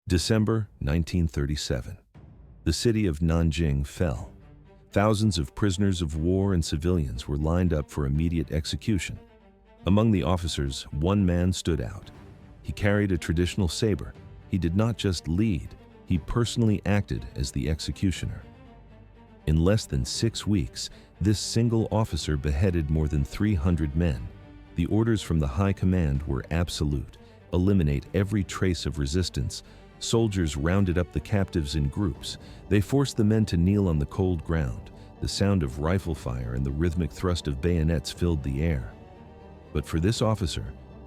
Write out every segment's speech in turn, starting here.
December 1937. The city of Nanjing fell. Thousands of prisoners of war and civilians were lined up for immediate execution. Among the officers, one man stood out. He carried a traditional saber. He did not just lead, he personally acted as the executioner. In less than 6 weeks, this single officer beheaded more than 300 men. The orders from the high command were absolute: eliminate every trace of resistance. Soldiers rounded up the captives in groups. They forced the men to kneel on the cold ground. The sound of rifle fire and the rhythmic thrust of bayonets filled the air. But for this officer,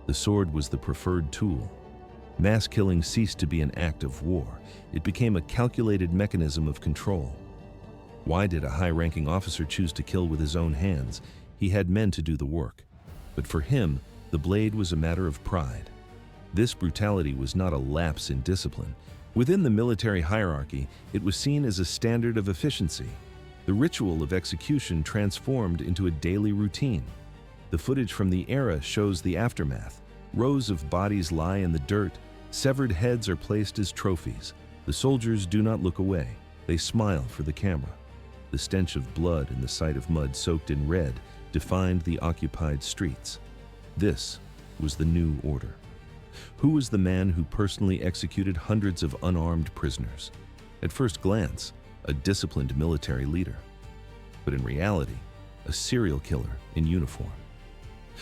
the sword was the preferred tool. Mass killing ceased to be an act of war. It became a calculated mechanism of control. Why did a high-ranking officer choose to kill with his own hands? He had men to do the work. But for him, the blade was a matter of pride. This brutality was not a lapse in discipline. Within the military hierarchy, it was seen as a standard of efficiency. The ritual of execution transformed into a daily routine. The footage from the era shows the aftermath. Rows of bodies lie in the dirt. Severed heads are placed as trophies. The soldiers do not look away. They smile for the camera. The stench of blood and the sight of mud soaked in red defined the occupied streets. This was the new order. Who was the man who personally executed hundreds of unarmed prisoners? At first glance, a disciplined military leader. But in reality, a serial killer in uniform.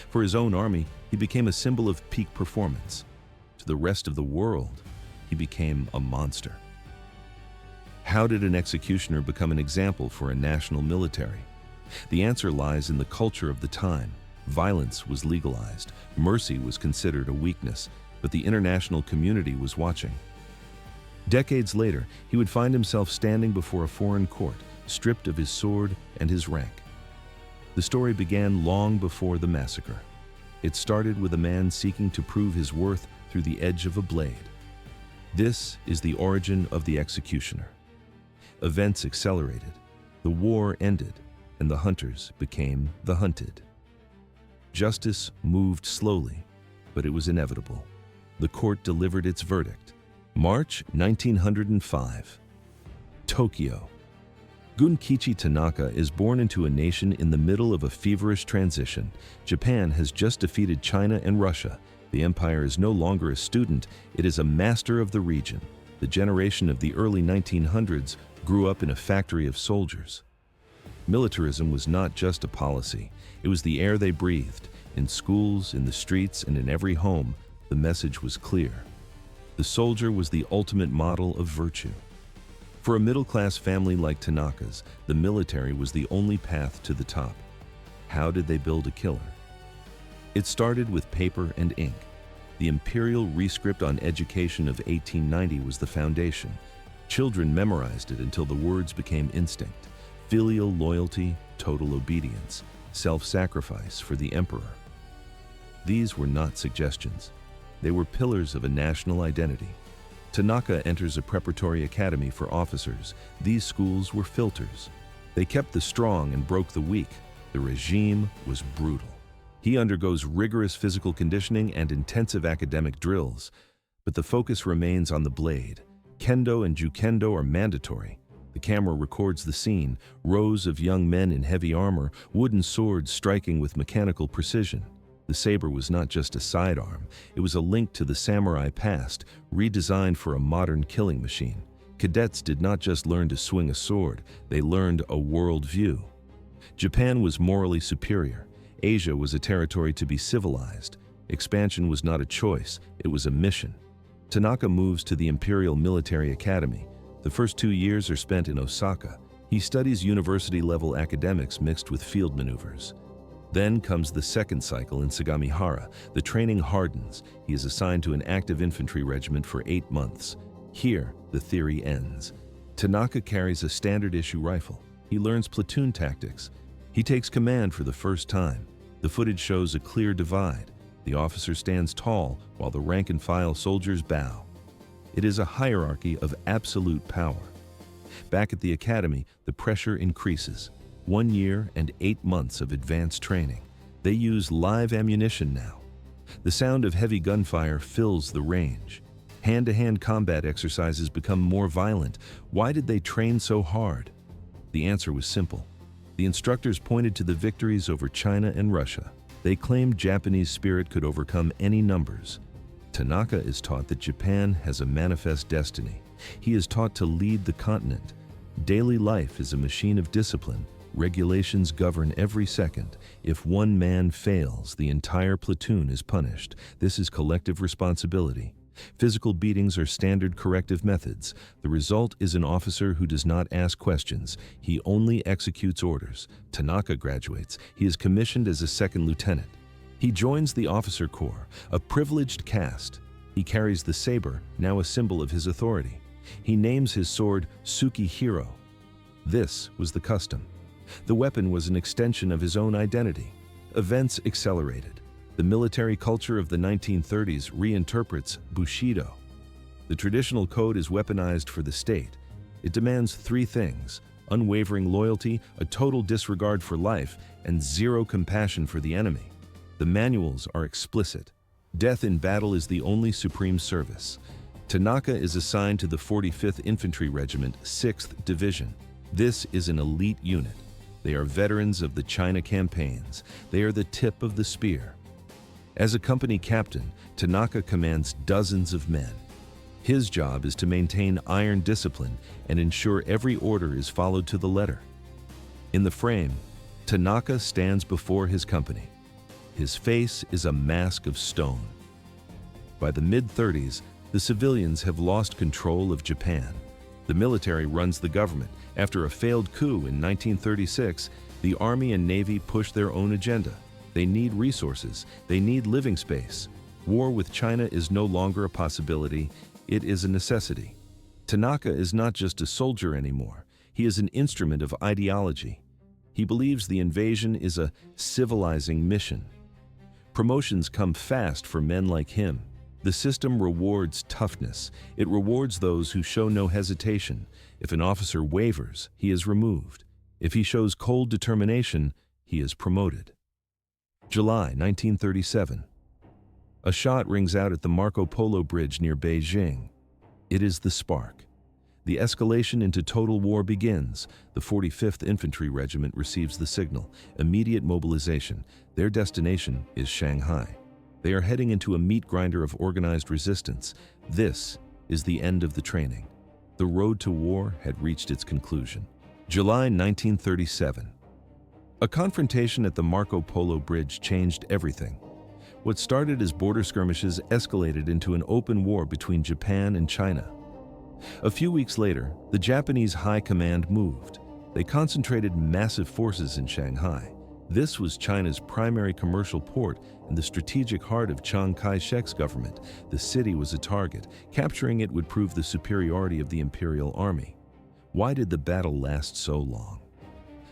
For his own army, he became a symbol of peak performance. To the rest of the world, he became a monster. How did an executioner become an example for a national military? The answer lies in the culture of the time. Violence was legalized. Mercy was considered a weakness, but the international community was watching. Decades later, he would find himself standing before a foreign court, stripped of his sword and his rank. The story began long before the massacre. It started with a man seeking to prove his worth through the edge of a blade. This is the origin of the executioner. Events accelerated, the war ended, and the hunters became the hunted. Justice moved slowly, but it was inevitable. The court delivered its verdict. March 1905. Tokyo. Gunkichi Tanaka is born into a nation in the middle of a feverish transition. Japan has just defeated China and Russia. The empire is no longer a student, it is a master of the region. The generation of the early 1900s grew up in a factory of soldiers. Militarism was not just a policy, it was the air they breathed. In schools, in the streets, and in every home, the message was clear. The soldier was the ultimate model of virtue. For a middle-class family like Tanaka's, the military was the only path to the top. How did they build a killer? It started with paper and ink. The Imperial Rescript on Education of 1890 was the foundation. Children memorized it until the words became instinct. Filial loyalty, total obedience, self-sacrifice for the emperor. These were not suggestions. They were pillars of a national identity. Tanaka enters a preparatory academy for officers. These schools were filters. They kept the strong and broke the weak. The regime was brutal. He undergoes rigorous physical conditioning and intensive academic drills, but the focus remains on the blade. Kendo and Jukendo are mandatory. The camera records the scene, rows of young men in heavy armor, wooden swords striking with mechanical precision. The saber was not just a sidearm, it was a link to the samurai past, redesigned for a modern killing machine. Cadets did not just learn to swing a sword, they learned a world view. Japan was morally superior. Asia was a territory to be civilized. Expansion was not a choice, it was a mission. Tanaka moves to the Imperial Military Academy. The first 2 years are spent in Osaka. He studies university-level academics mixed with field maneuvers. Then comes the second cycle in Sagamihara. The training hardens. He is assigned to an active infantry regiment for 8 months. Here, the theory ends. Tanaka carries a standard-issue rifle. He learns platoon tactics. He takes command for the first time. The footage shows a clear divide. The officer stands tall while the rank-and-file soldiers bow. It is a hierarchy of absolute power. Back at the academy, the pressure increases. 1 year and 8 months of advanced training. They use live ammunition now. The sound of heavy gunfire fills the range. Hand-to-hand combat exercises become more violent. Why did they train so hard? The answer was simple. The instructors pointed to the victories over China and Russia. They claimed Japanese spirit could overcome any numbers. Tanaka is taught that Japan has a manifest destiny. He is taught to lead the continent. Daily life is a machine of discipline. Regulations govern every second. If one man fails, the entire platoon is punished. This is collective responsibility. Physical beatings are standard corrective methods. The result is an officer who does not ask questions. He only executes orders. Tanaka graduates. He is commissioned as a second lieutenant. He joins the officer corps, a privileged caste. He carries the saber, now a symbol of his authority. He names his sword Sukihiro. This was the custom. The weapon was an extension of his own identity. Events accelerated. The military culture of the 1930s reinterprets Bushido. The traditional code is weaponized for the state. It demands three things: unwavering loyalty, a total disregard for life, and zero compassion for the enemy. The manuals are explicit. Death in battle is the only supreme service. Tanaka is assigned to the 45th Infantry Regiment, 6th Division. This is an elite unit. They are veterans of the China campaigns. They are the tip of the spear. As a company captain, Tanaka commands dozens of men. His job is to maintain iron discipline and ensure every order is followed to the letter. In the frame, Tanaka stands before his company. His face is a mask of stone. By the mid-30s, the civilians have lost control of Japan. The military runs the government. After a failed coup in 1936, the Army and Navy push their own agenda. They need resources. They need living space. War with China is no longer a possibility. It is a necessity. Tanaka is not just a soldier anymore. He is an instrument of ideology. He believes the invasion is a civilizing mission. Promotions come fast for men like him. The system rewards toughness. It rewards those who show no hesitation. If an officer wavers, he is removed. If he shows cold determination, he is promoted. July 1937. A shot rings out at the Marco Polo Bridge near Beijing. It is the spark. The escalation into total war begins. The 45th Infantry Regiment receives the signal: immediate mobilization. Their destination is Shanghai. They are heading into a meat grinder of organized resistance. This is the end of the training. The road to war had reached its conclusion. July 1937. A confrontation at the Marco Polo Bridge changed everything. What started as border skirmishes escalated into an open war between Japan and China. A few weeks later, the Japanese High Command moved. They concentrated massive forces in Shanghai. This was China's primary commercial port and the strategic heart of Chiang Kai-shek's government. The city was a target. Capturing it would prove the superiority of the Imperial Army. Why did the battle last so long?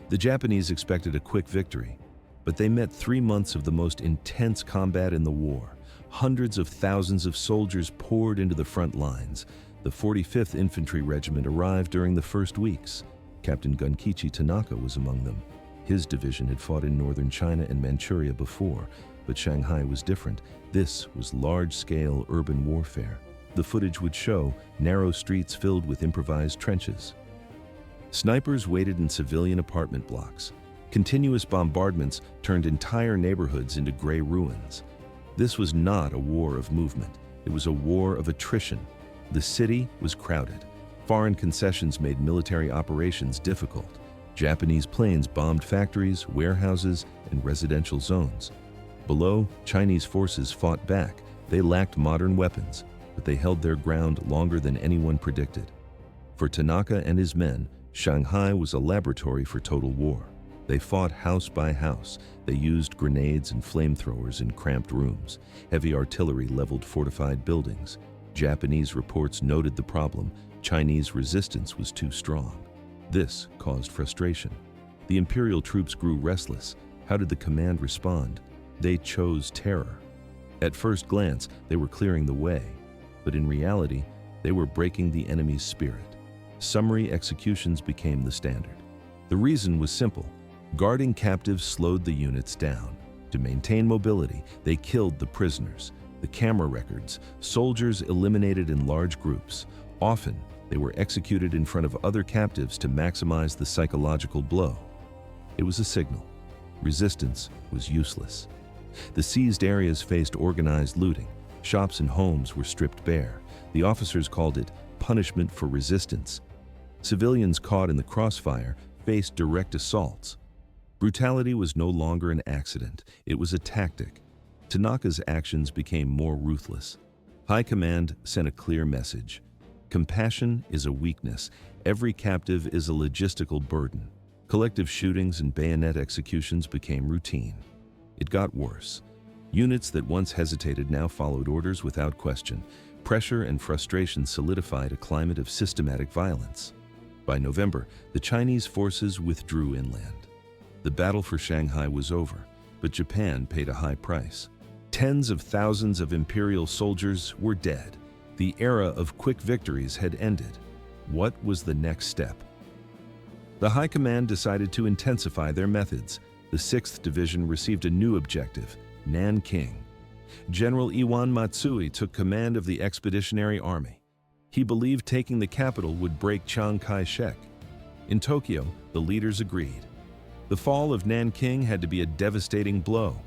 The Japanese expected a quick victory, but they met 3 months of the most intense combat in the war. Hundreds of thousands of soldiers poured into the front lines. The 45th Infantry Regiment arrived during the first weeks. Captain Gunkichi Tanaka was among them. His division had fought in northern China and Manchuria before, but Shanghai was different. This was large-scale urban warfare. The footage would show narrow streets filled with improvised trenches. Snipers waited in civilian apartment blocks. Continuous bombardments turned entire neighborhoods into gray ruins. This was not a war of movement. It was a war of attrition. The city was crowded. Foreign concessions made military operations difficult. Japanese planes bombed factories, warehouses, and residential zones. Below, Chinese forces fought back. They lacked modern weapons, but they held their ground longer than anyone predicted. For Tanaka and his men, Shanghai was a laboratory for total war. They fought house by house. They used grenades and flamethrowers in cramped rooms. Heavy artillery leveled fortified buildings. Japanese reports noted the problem: Chinese resistance was too strong. This caused frustration. The Imperial troops grew restless. How did the command respond? They chose terror. At first glance, they were clearing the way, but in reality, they were breaking the enemy's spirit. Summary executions became the standard. The reason was simple. Guarding captives slowed the units down. To maintain mobility, they killed the prisoners. The camera records, soldiers eliminated in large groups. Often, they were executed in front of other captives to maximize the psychological blow. It was a signal. Resistance was useless. The seized areas faced organized looting. Shops and homes were stripped bare. The officers called it punishment for resistance. Civilians caught in the crossfire faced direct assaults. Brutality was no longer an accident, it was a tactic. Tanaka's actions became more ruthless. High Command sent a clear message. Compassion is a weakness. Every captive is a logistical burden. Collective shootings and bayonet executions became routine. It got worse. Units that once hesitated now followed orders without question. Pressure and frustration solidified a climate of systematic violence. By November, the Chinese forces withdrew inland. The battle for Shanghai was over, but Japan paid a high price. Tens of thousands of imperial soldiers were dead. The era of quick victories had ended. What was the next step? The High Command decided to intensify their methods. The 6th Division received a new objective, Nanking. General Iwan Matsui took command of the Expeditionary Army. He believed taking the capital would break Chiang Kai-shek. In Tokyo, the leaders agreed. The fall of Nanking had to be a devastating blow.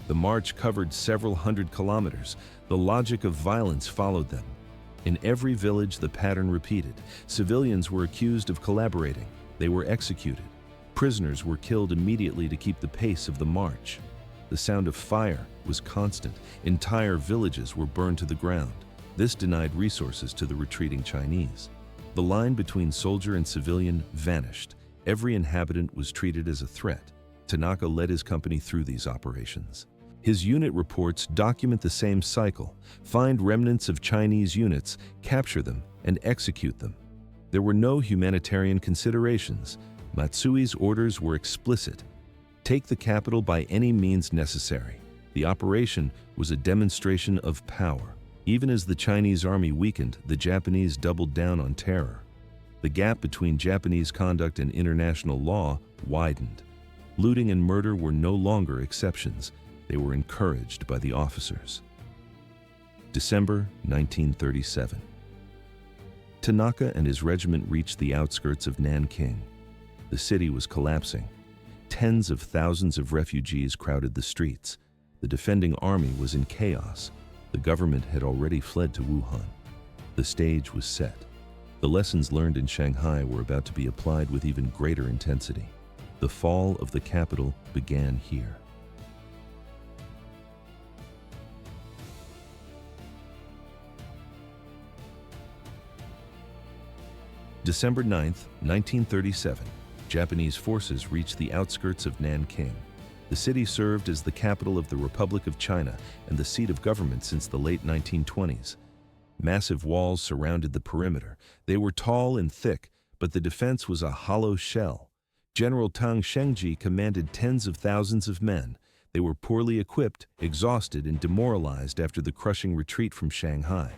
The march covered several hundred kilometers. The logic of violence followed them. In every village, the pattern repeated. Civilians were accused of collaborating. They were executed. Prisoners were killed immediately to keep the pace of the march. The sound of fire was constant. Entire villages were burned to the ground. This denied resources to the retreating Chinese. The line between soldier and civilian vanished. Every inhabitant was treated as a threat. Tanaka led his company through these operations. His unit reports document the same cycle: find remnants of Chinese units, capture them, and execute them. There were no humanitarian considerations. Matsui's orders were explicit. Take the capital by any means necessary. The operation was a demonstration of power. Even as the Chinese army weakened, the Japanese doubled down on terror. The gap between Japanese conduct and international law widened. Looting and murder were no longer exceptions. They were encouraged by the officers. December 1937. Tanaka and his regiment reached the outskirts of Nanking. The city was collapsing. Tens of thousands of refugees crowded the streets. The defending army was in chaos. The government had already fled to Wuhan. The stage was set. The lessons learned in Shanghai were about to be applied with even greater intensity. The fall of the capital began here. December 9, 1937, Japanese forces reached the outskirts of Nanking. The city served as the capital of the Republic of China and the seat of government since the late 1920s. Massive walls surrounded the perimeter. They were tall and thick, but the defense was a hollow shell. General Tang Shengji commanded tens of thousands of men. They were poorly equipped, exhausted, and demoralized after the crushing retreat from Shanghai.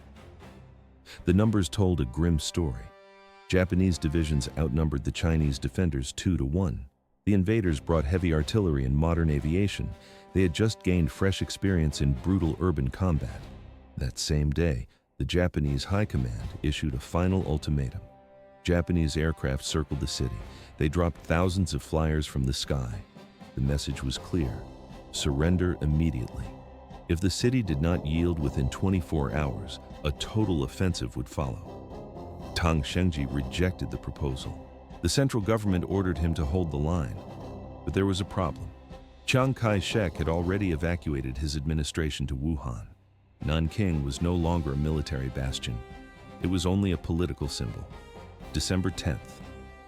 The numbers told a grim story. Japanese divisions outnumbered the Chinese defenders 2-1. The invaders brought heavy artillery and modern aviation. They had just gained fresh experience in brutal urban combat. That same day, the Japanese High Command issued a final ultimatum. Japanese aircraft circled the city. They dropped thousands of flyers from the sky. The message was clear: surrender immediately. If the city did not yield within 24 hours, a total offensive would follow. Tang Shengji rejected the proposal. The central government ordered him to hold the line. But there was a problem. Chiang Kai-shek had already evacuated his administration to Wuhan. Nanking was no longer a military bastion. It was only a political symbol. December 10th,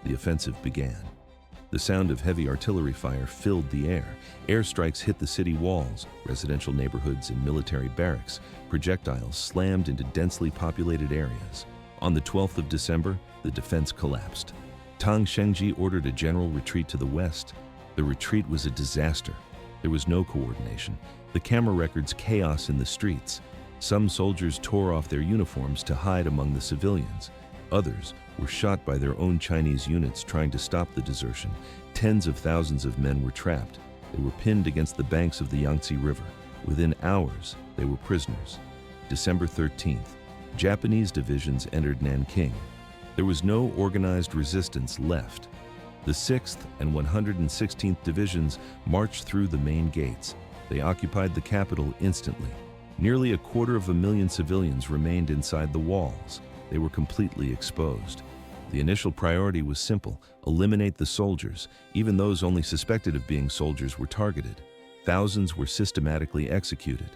the offensive began. The sound of heavy artillery fire filled the air. Airstrikes hit the city walls, residential neighborhoods, and military barracks. Projectiles slammed into densely populated areas. On the 12th of December, the defense collapsed. Tang Shengji ordered a general retreat to the west. The retreat was a disaster. There was no coordination. The camera records chaos in the streets. Some soldiers tore off their uniforms to hide among the civilians. Others were shot by their own Chinese units trying to stop the desertion. Tens of thousands of men were trapped. They were pinned against the banks of the Yangtze River. Within hours, they were prisoners. December 13th, Japanese divisions entered Nanking. There was no organized resistance left. The 6th and 116th Divisions marched through the main gates. They occupied the capital instantly. Nearly 250,000 civilians remained inside the walls. They were completely exposed. The initial priority was simple: eliminate the soldiers. Even those only suspected of being soldiers were targeted. Thousands were systematically executed.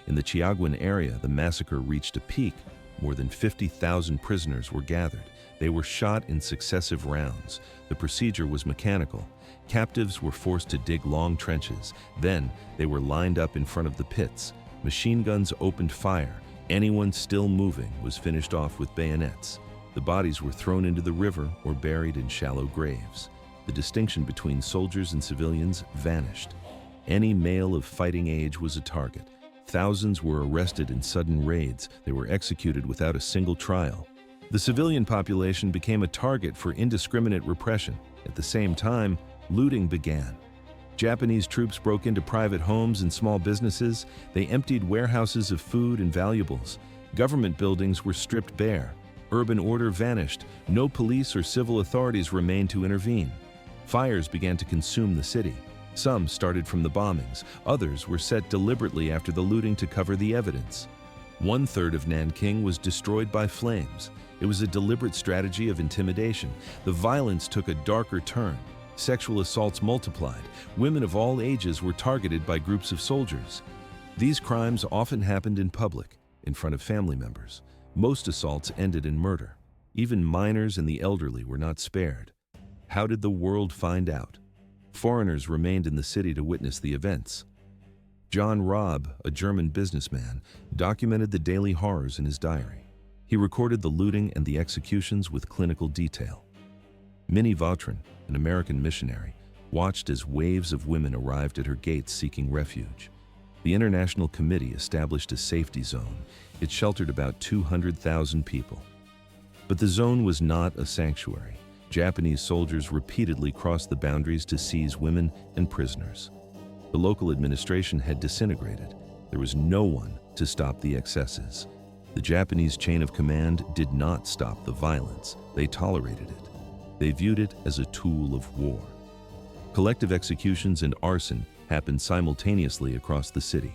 In the Chiaguan area, the massacre reached a peak. More than 50,000 prisoners were gathered. They were shot in successive rounds. The procedure was mechanical. Captives were forced to dig long trenches. Then, they were lined up in front of the pits. Machine guns opened fire. Anyone still moving was finished off with bayonets. The bodies were thrown into the river or buried in shallow graves. The distinction between soldiers and civilians vanished. Any male of fighting age was a target. Thousands were arrested in sudden raids. They were executed without a single trial. The civilian population became a target for indiscriminate repression. At the same time, looting began. Japanese troops broke into private homes and small businesses. They emptied warehouses of food and valuables. Government buildings were stripped bare. Urban order vanished. No police or civil authorities remained to intervene. Fires began to consume the city. Some started from the bombings. Others were set deliberately after the looting to cover the evidence. 1/3 of Nanking was destroyed by flames. It was a deliberate strategy of intimidation. The violence took a darker turn. Sexual assaults multiplied. Women of all ages were targeted by groups of soldiers. These crimes often happened in public, in front of family members. Most assaults ended in murder. Even minors and the elderly were not spared. How did the world find out? Foreigners remained in the city to witness the events. John Robb, a German businessman, documented the daily horrors in his diary. He recorded the looting and the executions with clinical detail. Minnie Vautrin, an American missionary, watched as waves of women arrived at her gates seeking refuge. The International Committee established a safety zone. It sheltered about 200,000 people. But the zone was not a sanctuary. Japanese soldiers repeatedly crossed the boundaries to seize women and prisoners. The local administration had disintegrated. There was no one to stop the excesses. The Japanese chain of command did not stop the violence. They tolerated it. They viewed it as a tool of war. Collective executions and arson happened simultaneously across the city.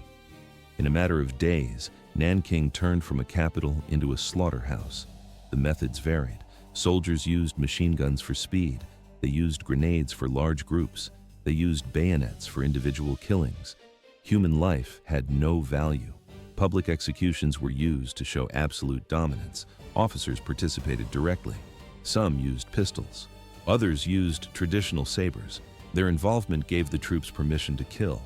In a matter of days, Nanking turned from a capital into a slaughterhouse. The methods varied. Soldiers used machine guns for speed. They used grenades for large groups. They used bayonets for individual killings. Human life had no value. Public executions were used to show absolute dominance. Officers participated directly. Some used pistols. Others used traditional sabers. Their involvement gave the troops permission to kill.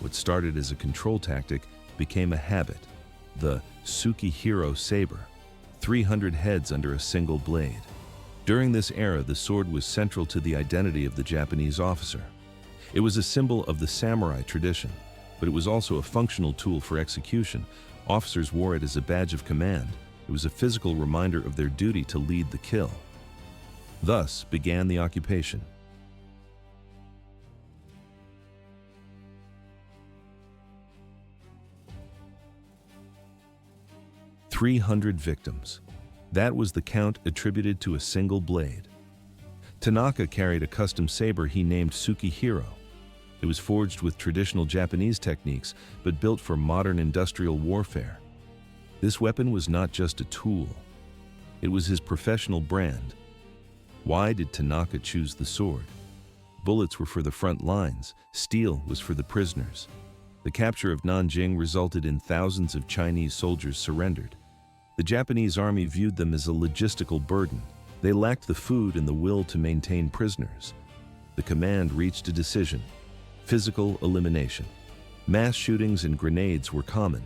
What started as a control tactic became a habit. The Sukihiro saber. 300 heads under a single blade. During this era, the sword was central to the identity of the Japanese officer. It was a symbol of the samurai tradition, but it was also a functional tool for execution. Officers wore it as a badge of command. It was a physical reminder of their duty to lead the kill. Thus began the occupation. "300 victims. That was the count attributed to a single blade. Tanaka carried a custom saber he named Sukihiro. It was forged with traditional Japanese techniques, but built for modern industrial warfare. This weapon was not just a tool. It was his professional brand. Why did Tanaka choose the sword? Bullets were for the front lines. Steel was for the prisoners. The capture of Nanjing resulted in thousands of Chinese soldiers surrendered. The Japanese army viewed them as a logistical burden. They lacked the food and the will to maintain prisoners. The command reached a decision: physical elimination. Mass shootings and grenades were common,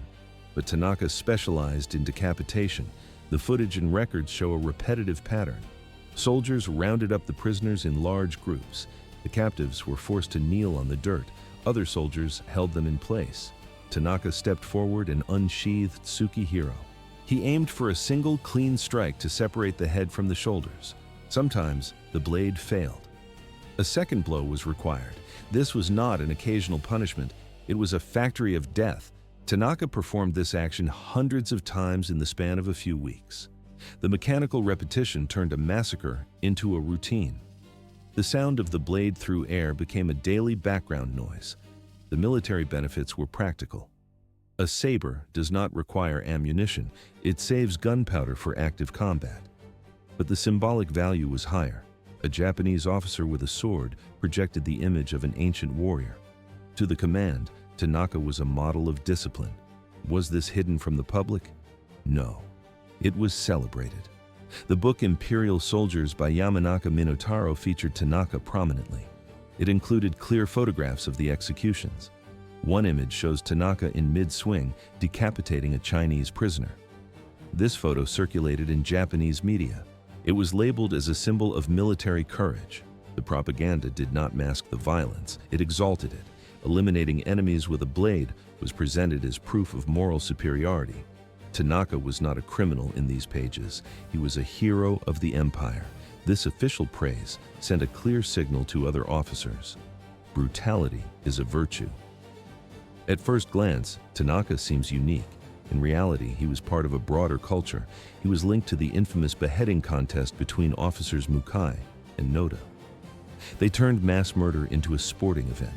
but Tanaka specialized in decapitation. The footage and records show a repetitive pattern. Soldiers rounded up the prisoners in large groups. The captives were forced to kneel on the dirt. Other soldiers held them in place. Tanaka stepped forward and unsheathed Sukihiro. He aimed for a single clean strike to separate the head from the shoulders. Sometimes the blade failed. A second blow was required. This was not an occasional punishment. It was a factory of death. Tanaka performed this action hundreds of times in the span of a few weeks. The mechanical repetition turned a massacre into a routine. The sound of the blade through air became a daily background noise. The military benefits were practical. A saber does not require ammunition. It saves gunpowder for active combat. But the symbolic value was higher. A Japanese officer with a sword projected the image of an ancient warrior. To the command, Tanaka was a model of discipline. Was this hidden from the public? No. It was celebrated. The book Imperial Soldiers by Yamanaka Minotaro featured Tanaka prominently. It included clear photographs of the executions. One image shows Tanaka in mid-swing decapitating a Chinese prisoner. This photo circulated in Japanese media. It was labeled as a symbol of military courage. The propaganda did not mask the violence, it exalted it. Eliminating enemies with a blade was presented as proof of moral superiority. Tanaka was not a criminal in these pages. He was a hero of the empire. This official praise sent a clear signal to other officers. Brutality is a virtue. At first glance, Tanaka seems unique. In reality, he was part of a broader culture. He was linked to the infamous beheading contest between officers Mukai and Noda. They turned mass murder into a sporting event.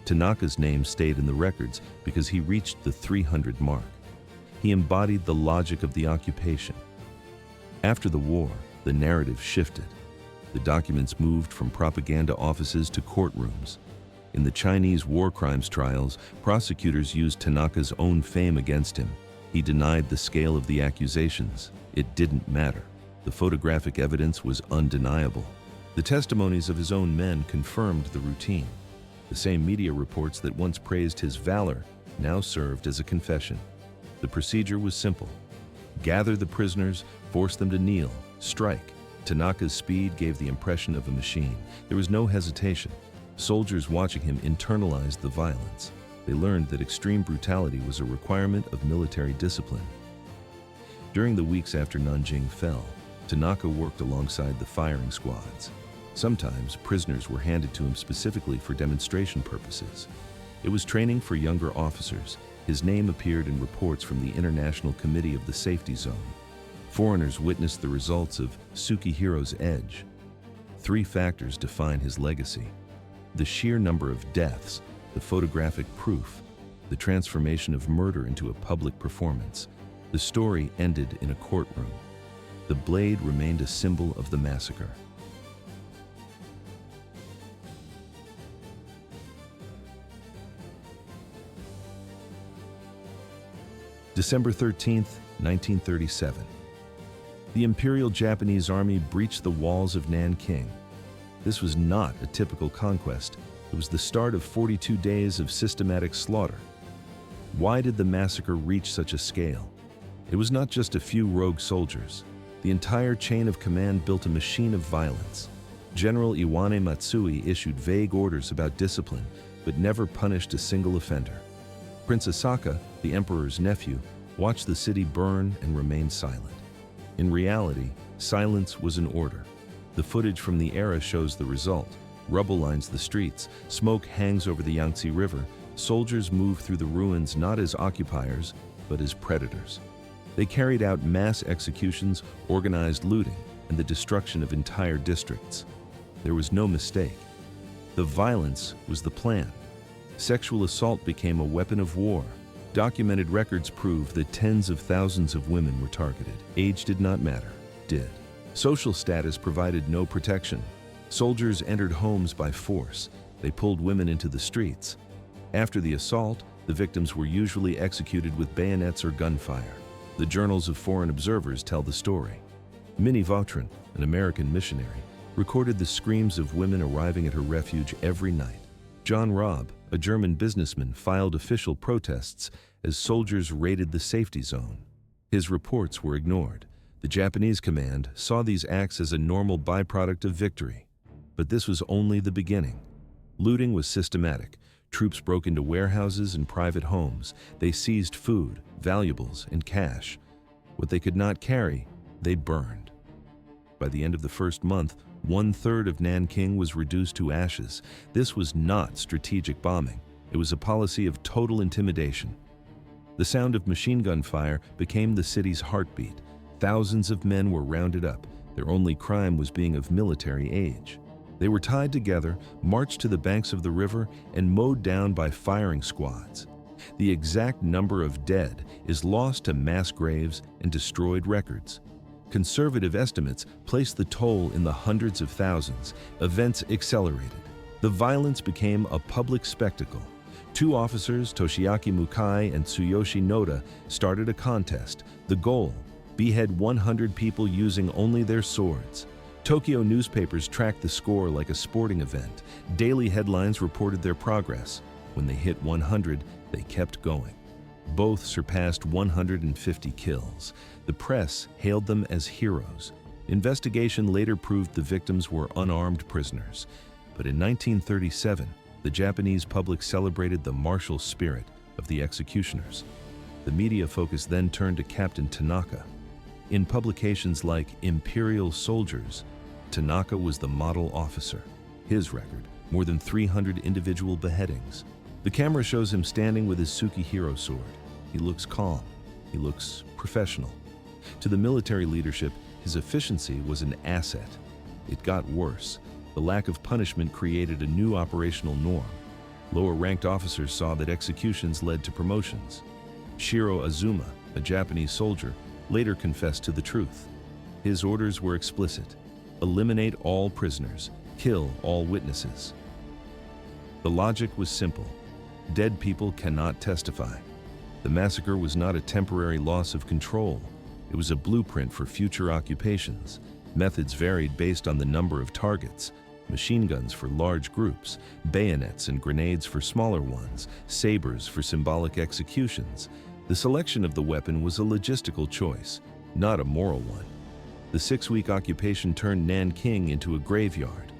Tanaka's name stayed in the records because he reached the 300 mark. He embodied the logic of the occupation. After the war, the narrative shifted. The documents moved from propaganda offices to courtrooms. In the Chinese war crimes trials, prosecutors used Tanaka's own fame against him. He denied the scale of the accusations. It didn't matter. The photographic evidence was undeniable. The testimonies of his own men confirmed the routine. The same media reports that once praised his valor now served as a confession. The procedure was simple. Gather the prisoners, force them to kneel, strike. Tanaka's speed gave the impression of a machine. There was no hesitation. Soldiers watching him internalized the violence. They learned that extreme brutality was a requirement of military discipline. During the weeks after Nanjing fell, Tanaka worked alongside the firing squads. Sometimes prisoners were handed to him specifically for demonstration purposes. It was training for younger officers. His name appeared in reports from the International Committee of the Safety Zone. Foreigners witnessed the results of Sukihiro's edge. 3 factors define his legacy: the sheer number of deaths, the photographic proof, the transformation of murder into a public performance. The story ended in a courtroom. The blade remained a symbol of the massacre. December 13, 1937. The Imperial Japanese Army breached the walls of Nanking. This was not a typical conquest. It was the start of 42 days of systematic slaughter. Why did the massacre reach such a scale? It was not just a few rogue soldiers. The entire chain of command built a machine of violence. General Iwane Matsui issued vague orders about discipline, but never punished a single offender. Prince Asaka, the emperor's nephew, watched the city burn and remained silent. In reality, silence was an order. The footage from the era shows the result. Rubble lines the streets, smoke hangs over the Yangtze River, soldiers move through the ruins not as occupiers, but as predators. They carried out mass executions, organized looting, and the destruction of entire districts. There was no mistake. The violence was the plan. Sexual assault became a weapon of war. Documented records prove that tens of thousands of women were targeted. Age did not matter, did. Social status provided no protection. Soldiers entered homes by force. They pulled women into the streets. After the assault, the victims were usually executed with bayonets or gunfire. The journals of foreign observers tell the story. Minnie Vautrin, an American missionary, recorded the screams of women arriving at her refuge every night. John Robb, a German businessman, filed official protests as soldiers raided the safety zone. His reports were ignored. The Japanese command saw these acts as a normal byproduct of victory. But this was only the beginning. Looting was systematic. Troops broke into warehouses and private homes. They seized food, valuables, and cash. What they could not carry, they burned. By the end of the first month, 1/3 of Nanking was reduced to ashes. This was not strategic bombing. It was a policy of total intimidation. The sound of machine gun fire became the city's heartbeat. Thousands of men were rounded up. Their only crime was being of military age. They were tied together, marched to the banks of the river, and mowed down by firing squads. The exact number of dead is lost to mass graves and destroyed records. Conservative estimates place the toll in the hundreds of thousands. Events accelerated. The violence became a public spectacle. Two officers, Toshiaki Mukai and Tsuyoshi Noda, started a contest. The goal: behead 100 people using only their swords. Tokyo newspapers tracked the score like a sporting event. Daily headlines reported their progress. When they hit 100, they kept going. Both surpassed 150 kills. The press hailed them as heroes. Investigation later proved the victims were unarmed prisoners. But in 1937, the Japanese public celebrated the martial spirit of the executioners. The media focus then turned to Captain Tanaka. In publications like Imperial Soldiers, Tanaka was the model officer. His record: more than 300 individual beheadings. The camera shows him standing with his Sukihiro sword. He looks calm. He looks professional. To the military leadership, his efficiency was an asset. It got worse. The lack of punishment created a new operational norm. Lower-ranked officers saw that executions led to promotions. Shiro Azuma, a Japanese soldier, later confessed to the truth. His orders were explicit: eliminate all prisoners, kill all witnesses. The logic was simple: dead people cannot testify. The massacre was not a temporary loss of control. It was a blueprint for future occupations. Methods varied based on the number of targets: machine guns for large groups, bayonets and grenades for smaller ones, sabers for symbolic executions. The selection of the weapon was a logistical choice, not a moral one. The 6-week occupation turned Nanking into a graveyard.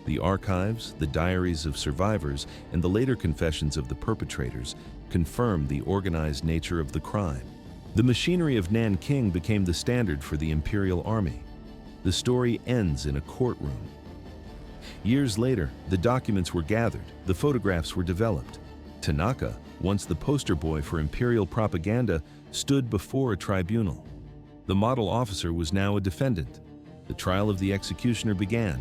The archives, the diaries of survivors, and the later confessions of the perpetrators confirmed the organized nature of the crime. The machinery of Nanking became the standard for the Imperial Army. The story ends in a courtroom. Years later, the documents were gathered, the photographs were developed. Tanaka, once the poster boy for Imperial propaganda, stood before a tribunal. The model officer was now a defendant. The trial of the executioner began.